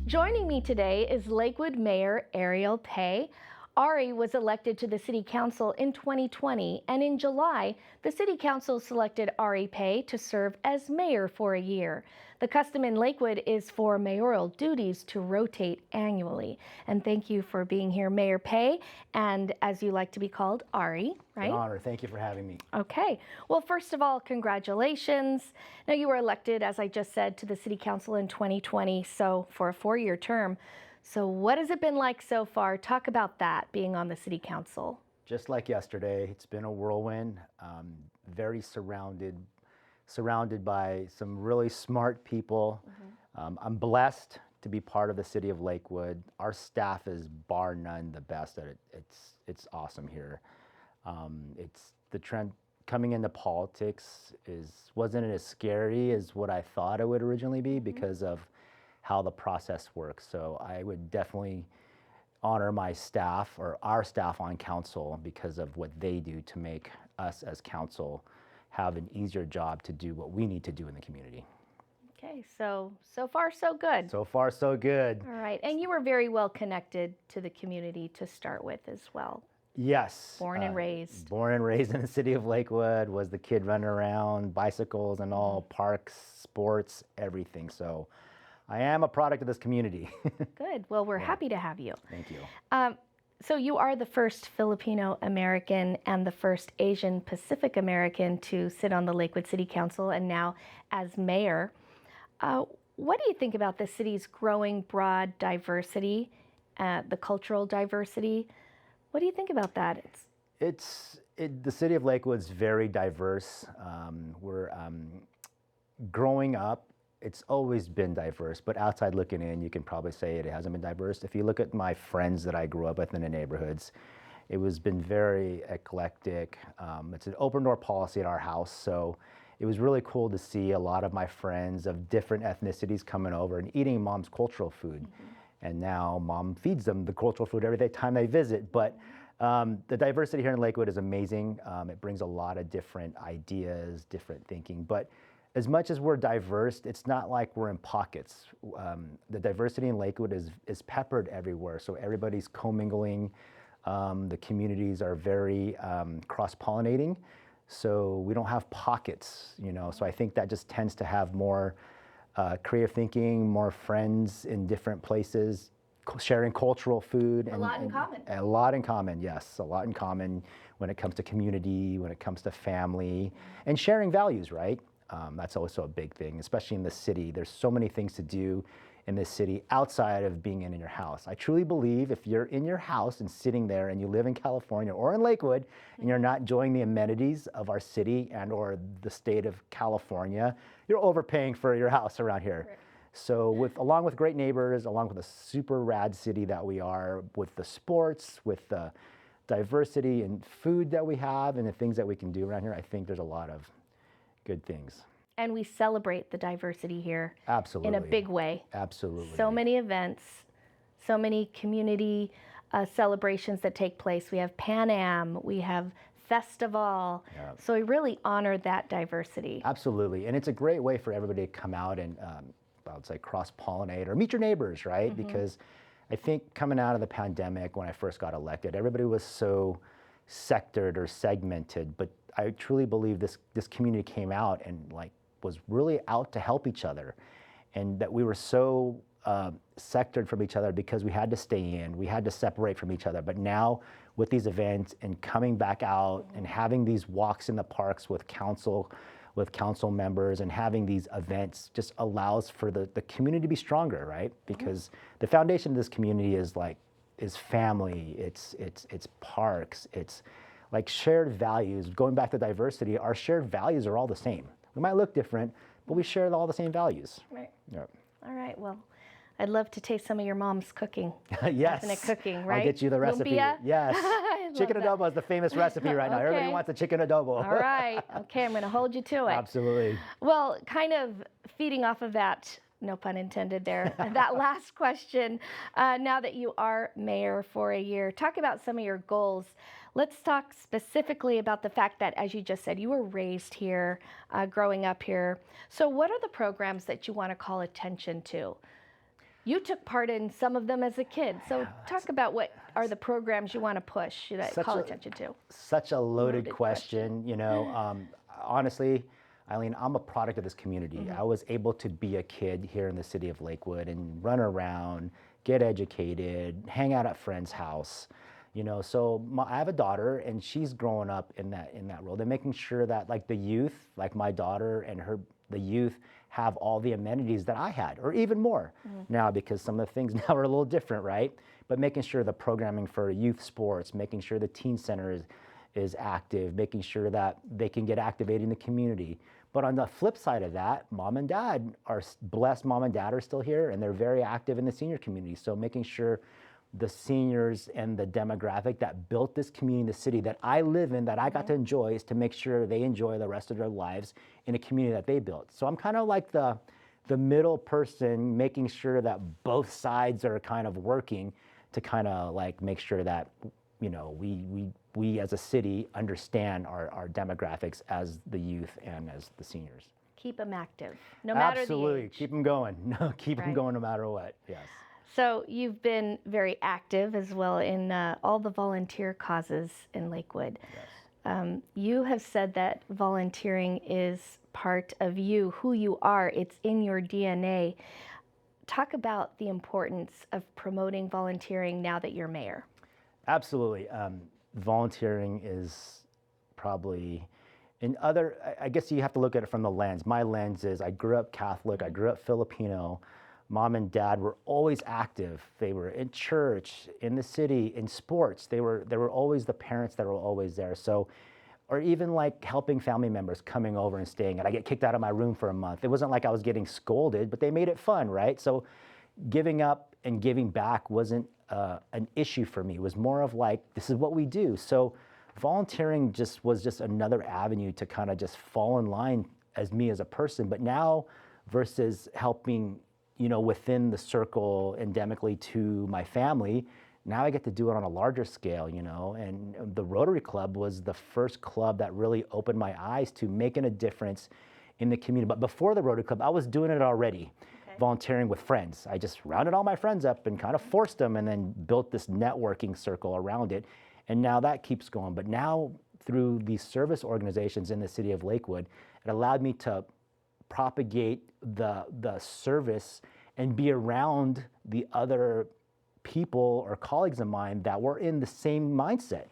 Joining me today is Lakewood Mayor Ari Pe. Ari was elected to the City Council in 2020, and in July, the City Council selected Ari Pe to serve as mayor for a year. The custom in Lakewood is for mayoral duties to rotate annually. And thank you for being here, Mayor Pe, and as you like to be called, Ari, right? An honor. Thank you for having me. Okay. Well, first of all, congratulations. Now, you were elected, as I just said, to the City Council in 2020, so for a 4-year term. So what has it been like so far? Talk about that, being on the City Council. Just like yesterday, it's been a whirlwind, very surrounded by some really smart people. I'm blessed to be part of the City of Lakewood. Our staff is bar none the best at it. It's awesome here. It's the trend coming into politics wasn't as scary as what I thought it would originally be because of how the process works. So I would definitely honor my staff or our staff on council because of what they do to make us as council have an easier job to do what we need to do in the community. Okay, so far so good. So far so good. All right, and you were very well connected to the community to start with as well. Yes. Born and raised. Born and raised in the city of Lakewood, was the kid running around, bicycles and all, parks, sports, everything. So I am a product of this community. Good. Well, we're happy to have you. Thank you. So you are the first Filipino American and the first Asian Pacific American to sit on the Lakewood City Council and now as mayor. What do you think about the city's growing broad diversity, the cultural diversity? What do you think about that? The city of Lakewood's very diverse. We're growing up. It's always been diverse, but outside looking in, you can probably say it hasn't been diverse. If you look at my friends that I grew up with in the neighborhoods, it was been very eclectic. It's an open door policy at our house, so it was really cool to see a lot of my friends of different ethnicities coming over and eating mom's cultural food. And now mom feeds them the cultural food every time they visit. But the diversity here in Lakewood is amazing. It brings a lot of different ideas, different thinking. But as much as we're diverse, it's not like we're in pockets. The diversity in Lakewood is peppered everywhere, so everybody's commingling. The communities are very cross-pollinating, so we don't have pockets, So I think that just tends to have more creative thinking, more friends in different places, sharing cultural food. A lot in common. A lot in common, yes. A lot in common when it comes to community, when it comes to family, and sharing values, right? That's also a big thing, especially in the city. There's so many things to do in this city outside of being in your house. I truly believe if you're in your house and sitting there and you live in California or in Lakewood and you're not enjoying the amenities of our city and or the state of California, you're overpaying for your house around here. Right. So along with great neighbors, along with a super rad city that we are, with the sports, with the diversity and food that we have and the things that we can do around here, I think there's a lot of good things. And we celebrate the diversity here. Absolutely. In a big way. Absolutely. So many events, so many community celebrations that take place. We have Pan Am, we have Festival. Yeah. So we really honor that diversity. Absolutely. And it's a great way for everybody to come out and I would say cross-pollinate or meet your neighbors, right? Because I think coming out of the pandemic when I first got elected, everybody was so sectored or segmented, but I truly believe this community came out and was really out to help each other, and that we were so sectored from each other because we had to stay in, we had to separate from each other. But now with these events and coming back out and having these walks in the parks with council members and having these events just allows for the community to be stronger, right? Because the foundation of this community is family, it's parks, it's like shared values. Going back to diversity, our shared values are all the same. We might look different, but we share all the same values. Right. Yeah. All right, well, I'd love to taste some of your mom's cooking. Yes. Ethnic cooking, right? I'll get you the recipe. Lumpia? Yes. Chicken adobo is the famous recipe right now. Everybody wants a chicken adobo. All right. Okay, I'm going to hold you to it. Absolutely. Well, kind of feeding off of that, no pun intended there, that last question, now that you are mayor for a year, talk about some of your goals. Let's talk specifically about the fact that, as you just said, you were raised here, growing up here. So what are the programs that you want to call attention to? You took part in some of them as a kid. So talk about what are the programs you want to push that call attention to. Such a loaded question. You know, honestly, Eileen, I'm a product of this community. I was able to be a kid here in the city of Lakewood and run around, get educated, hang out at friends' house. You know, so I have a daughter, and she's growing up in that world, and making sure that like the youth, like my daughter and the youth, have all the amenities that I had, or even more now, because some of the things now are a little different, right? But making sure the programming for youth sports, making sure the teen center is active, making sure that they can get activated in the community. But on the flip side of that, mom and dad are blessed. Mom and dad are still here, and they're very active in the senior community. So making sure the seniors and the demographic that built this community in the city that I live in, that I got to enjoy, is to make sure they enjoy the rest of their lives in a community that they built. So I'm kind of like the middle person, making sure that both sides are kind of working to kind of like make sure that, you know, we as a city understand our demographics as the youth and as the seniors. Keep them active, no matter Absolutely. the age. Keep them going. No, keep them going no matter what. Yes. So you've been very active as well in all the volunteer causes in Lakewood. Yes. You have said that volunteering is part of you, who you are. It's in your DNA. Talk about the importance of promoting volunteering now that you're mayor. Absolutely. Volunteering is probably, I guess you have to look at it from the lens. My lens is I grew up Catholic, I grew up Filipino. Mom and dad were always active. They were in church, in the city, in sports. They were always the parents that were always there. So, or even like helping family members coming over and staying. And I get kicked out of my room for a month. It wasn't like I was getting scolded, but they made it fun, right? So giving up and giving back wasn't an issue for me. It was more of like, this is what we do. So volunteering was just another avenue to kind of just fall in line as me as a person. But now versus helping, you know, within the circle endemically to my family, now I get to do it on a larger scale, you know. And the Rotary Club was the first club that really opened my eyes to making a difference in the community. But before the Rotary Club, I was doing it already, volunteering with friends. I just rounded all my friends up and kind of forced them, and then built this networking circle around it. And now that keeps going. But now through these service organizations in the city of Lakewood, it allowed me to propagate the service and be around the other people or colleagues of mine that were in the same mindset.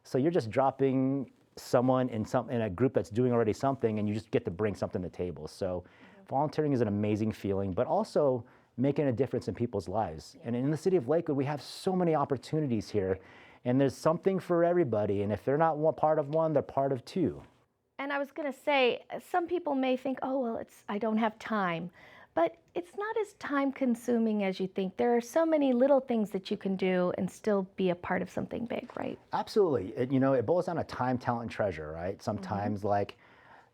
So you're just dropping someone in a group that's doing already something, and you just get to bring something to the table. So volunteering is an amazing feeling, but also making a difference in people's lives. And in the city of Lakewood, we have so many opportunities here, and there's something for everybody. And if they're not part of one, they're part of two. And I was going to say, some people may think, oh, well, I don't have time. But it's not as time consuming as you think. There are so many little things that you can do and still be a part of something big, right? Absolutely. It boils down to time, talent, and treasure, right? Sometimes like,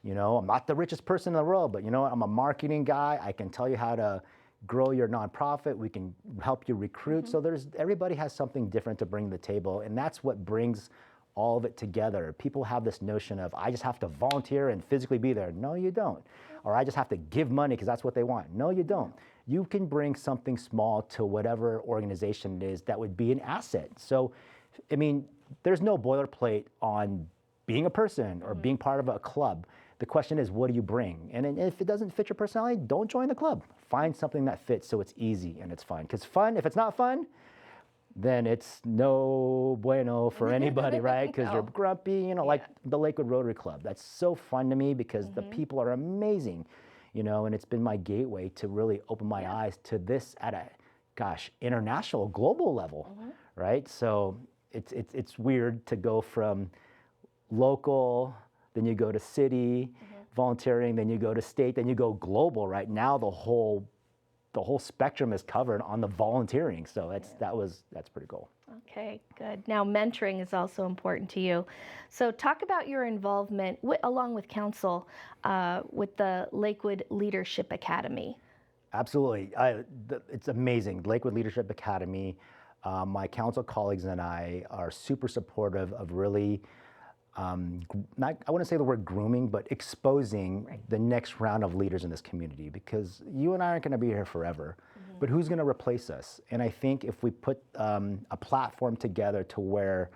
you know, I'm not the richest person in the world, but you know what? I'm a marketing guy. I can tell you how to grow your nonprofit. We can help you recruit. So everybody has something different to bring to the table. And that's what brings all of it together. People have this notion of, I just have to volunteer and physically be there. No, you don't. Or I just have to give money because that's what they want. No, you don't. You can bring something small to whatever organization it is that would be an asset. So, I mean, there's no boilerplate on being a person or being part of a club. The question is, what do you bring? And if it doesn't fit your personality, don't join the club. Find something that fits so it's easy and it's fun. Because fun, if it's not fun, then it's no bueno for anybody, right? Because you're grumpy, you know, like the Lakewood Rotary Club. That's so fun to me because the people are amazing, you know, and it's been my gateway to really open my eyes to this at a, international, global level, right? So it's weird to go from local, then you go to city, volunteering, then you go to state, then you go global, right? Now the whole spectrum is covered on the volunteering. So that's pretty cool. Okay, good. Now mentoring is also important to you. So talk about your involvement along with council with the Lakewood Leadership Academy. Absolutely. It's amazing. Lakewood Leadership Academy, my council colleagues and I are super supportive of really, I wouldn't say the word grooming, but exposing the next round of leaders in this community, because you and I aren't going to be here forever. but who's going to replace us? And I think if we put a platform together to where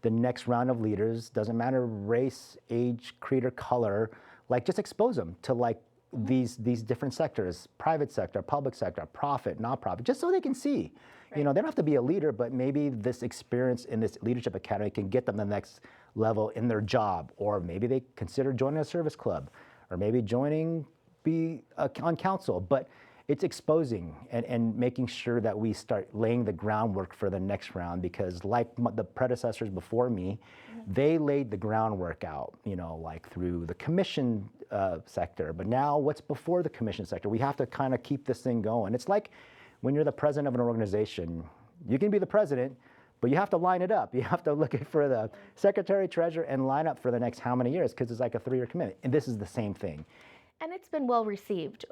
the next round of leaders, doesn't matter race, age, creed, or color, like just expose them to like these different sectors, private sector, public sector, profit, nonprofit, just so they can see. Right. You know, they don't have to be a leader, but maybe this experience in this leadership academy can get them the next level in their job, or maybe they consider joining a service club, or maybe be on council. But it's exposing and making sure that we start laying the groundwork for the next round, because like the predecessors before me, they laid the groundwork out, you know, like through the commission sector. But now what's before the commission sector? We have to kind of keep this thing going. It's like when you're the president of an organization, you can be the president, but you have to line it up. You have to look for the secretary, treasurer, and line up for the next how many years, because it's like a 3-year commitment. And this is the same thing. And it's been well received.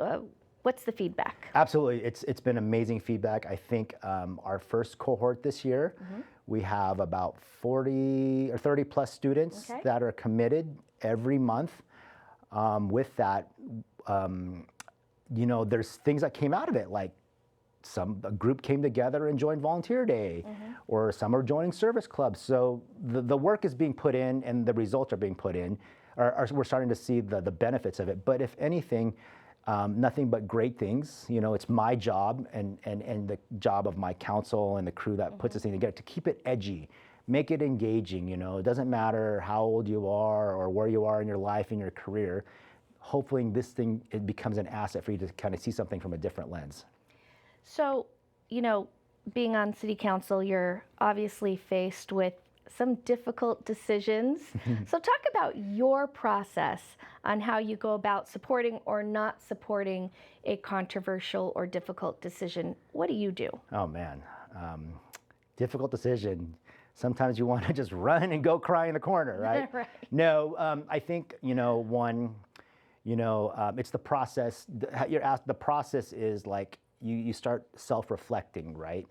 What's the feedback? Absolutely, it's been amazing feedback. I think our first cohort this year, we have about 40 or 30 plus students that are committed every month. With that, you know, there's things that came out of it, like a group came together and joined Volunteer Day, or some are joining service clubs. So the work is being put in and the results are being put in. We're starting to see the benefits of it. But if anything, nothing but great things. You know, it's my job and the job of my council and the crew that puts this thing together to keep it edgy, make it engaging. You know, it doesn't matter how old you are or where you are in your life, in your career. Hopefully this thing, it becomes an asset for you to kind of see something from a different lens. So, you know, being on city council, you're obviously faced with some difficult decisions. So talk about your process on how you go about supporting or not supporting a controversial or difficult decision. What do you do? Oh man, difficult decision. Sometimes you want to just run and go cry in the corner, right? Right. No, I think, you know, it's the process. The process is like you start self-reflecting, right?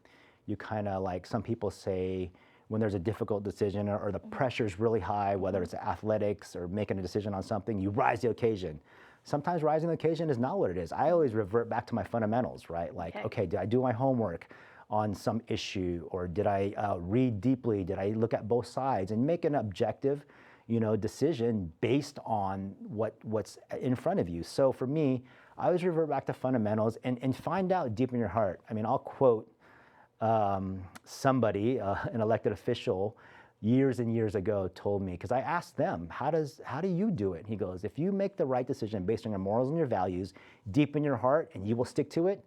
You kind of like, some people say, when there's a difficult decision or the pressure's really high, whether it's athletics or making a decision on something, you rise to the occasion. Sometimes rising to the occasion is not what it is. I always revert back to my fundamentals, right? Like, okay, did I do my homework on some issue, or did I read deeply? Did I look at both sides and make an objective, you know, decision based on what's in front of you? So for me, I always revert back to fundamentals and find out deep in your heart. I mean, I'll quote somebody, an elected official, years and years ago told me, because I asked them, how do you do it? He goes, if you make the right decision based on your morals and your values, deep in your heart, and you will stick to it,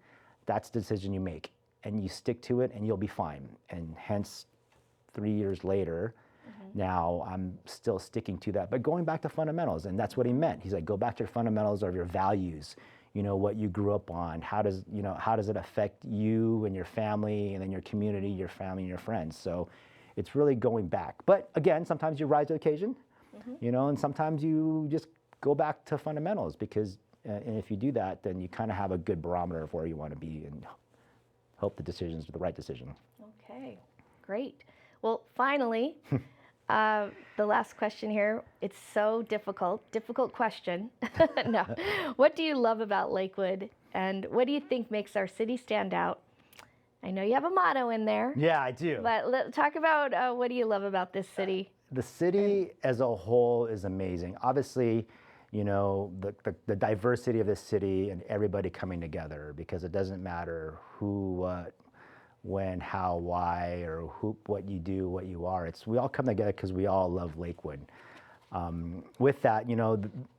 that's the decision you make. And you stick to it and you'll be fine. And hence, 3 years later, now I'm still sticking to that. But going back to fundamentals, and that's what he meant. He's like, go back to your fundamentals of your values. You know, what you grew up on, how does it affect you and your family, and then your community, your family, and your friends. So it's really going back. But again, sometimes you rise to the occasion, you know, and sometimes you just go back to fundamentals, because and if you do that, then you kind of have a good barometer of where you want to be and hope the decisions are the right decision. Okay, great. Well, finally, the last question here, it's so difficult question. No. What do you love about Lakewood, and what do you think makes our city stand out? I know you have a motto in there. Yeah, I do. But talk about what do you love about this city? The city as a whole is amazing. Obviously, you know, the diversity of this city and everybody coming together, because it doesn't matter who, what, when, how, why, or who, what you do, what you are. We all come together because we all love Lakewood. With that, you know,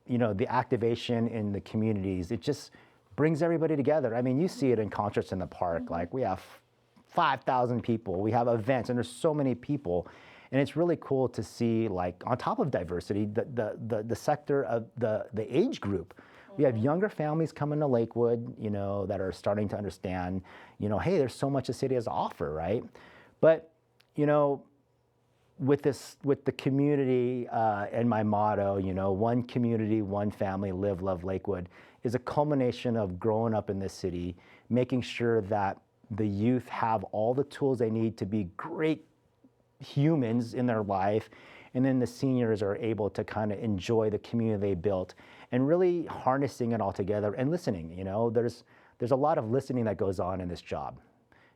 the activation in the communities, it just brings everybody together. I mean, you see it in concerts in the park. Like, we have 5,000 people. We have events, and there's so many people. And it's really cool to see, like, on top of diversity, the sector of the age group. We have younger families coming to Lakewood, you know, that are starting to understand, you know, hey, there's so much the city has to offer, right? But, you know, with the community and my motto, you know, one community, one family, live, love Lakewood, is a culmination of growing up in this city, making sure that the youth have all the tools they need to be great humans in their life, and then the seniors are able to kind of enjoy the community they built, and really harnessing it all together and listening. You know, there's there's a lot of listening that goes on in this job.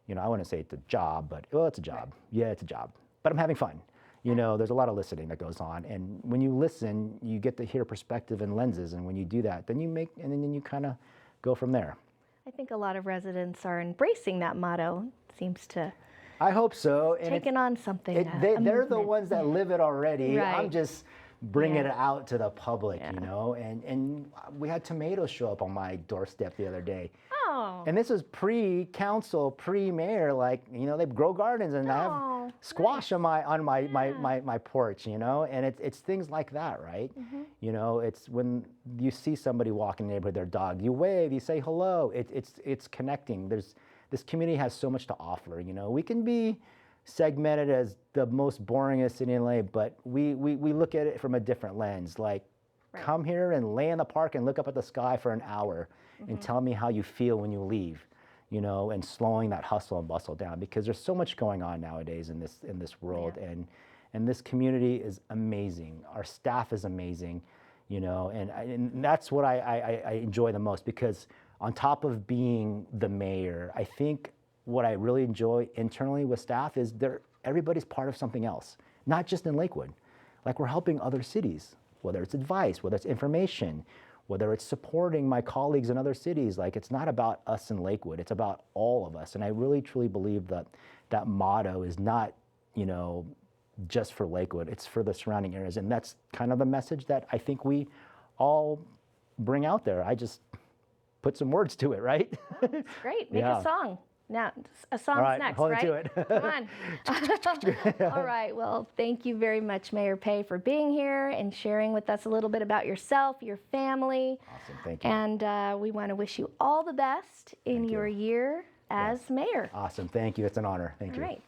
You know, I wouldn't say it's a job, but well, it's a job. Yeah, it's a job. But I'm having fun. You know, there's a lot of listening that goes on, and when you listen, you get to hear perspective and lenses, and when you do that, then you kind of go from there. I think a lot of residents are embracing that motto. Seems to I hope so. And taking on something. they're the ones that live it already. Right. I'm just bringing Yeah. it out to the public, Yeah. you know. And we had tomatoes show up on my doorstep the other day. Oh. And this was pre-council, pre-mayor, like, you know, they grow gardens, and I Oh, have squash on my porch, you know, and it's things like that, right? You know, it's when you see somebody walking in the neighborhood, their dog, you wave, you say hello. It's connecting. This community has so much to offer, you know. We can be segmented as the most boringest city in LA, but we look at it from a different lens, like, come here and lay in the park and look up at the sky for an hour and tell me how you feel when you leave, you know, and slowing that hustle and bustle down, because there's so much going on nowadays in this world. Yeah. And this community is amazing. Our staff is amazing, you know, and that's what I enjoy the most, because on top of being the mayor, I think what I really enjoy internally with staff is everybody's part of something else, not just in Lakewood. Like, we're helping other cities, whether it's advice, whether it's information, whether it's supporting my colleagues in other cities. Like, it's not about us in Lakewood, it's about all of us. And I really truly believe that motto is not, you know, just for Lakewood, it's for the surrounding areas. And that's kind of the message that I think we all bring out there. I just put some words to it, right? Great. Make Yeah. a song. Now, a song's All right, next, hold right? you to it. Come on. All right. Well, thank you very much, Mayor Pe, for being here and sharing with us a little bit about yourself, your family. Awesome, thank you. And we want to wish you all the best in Thank you. your year as mayor. Awesome, thank you. It's an honor. Thank All you. right.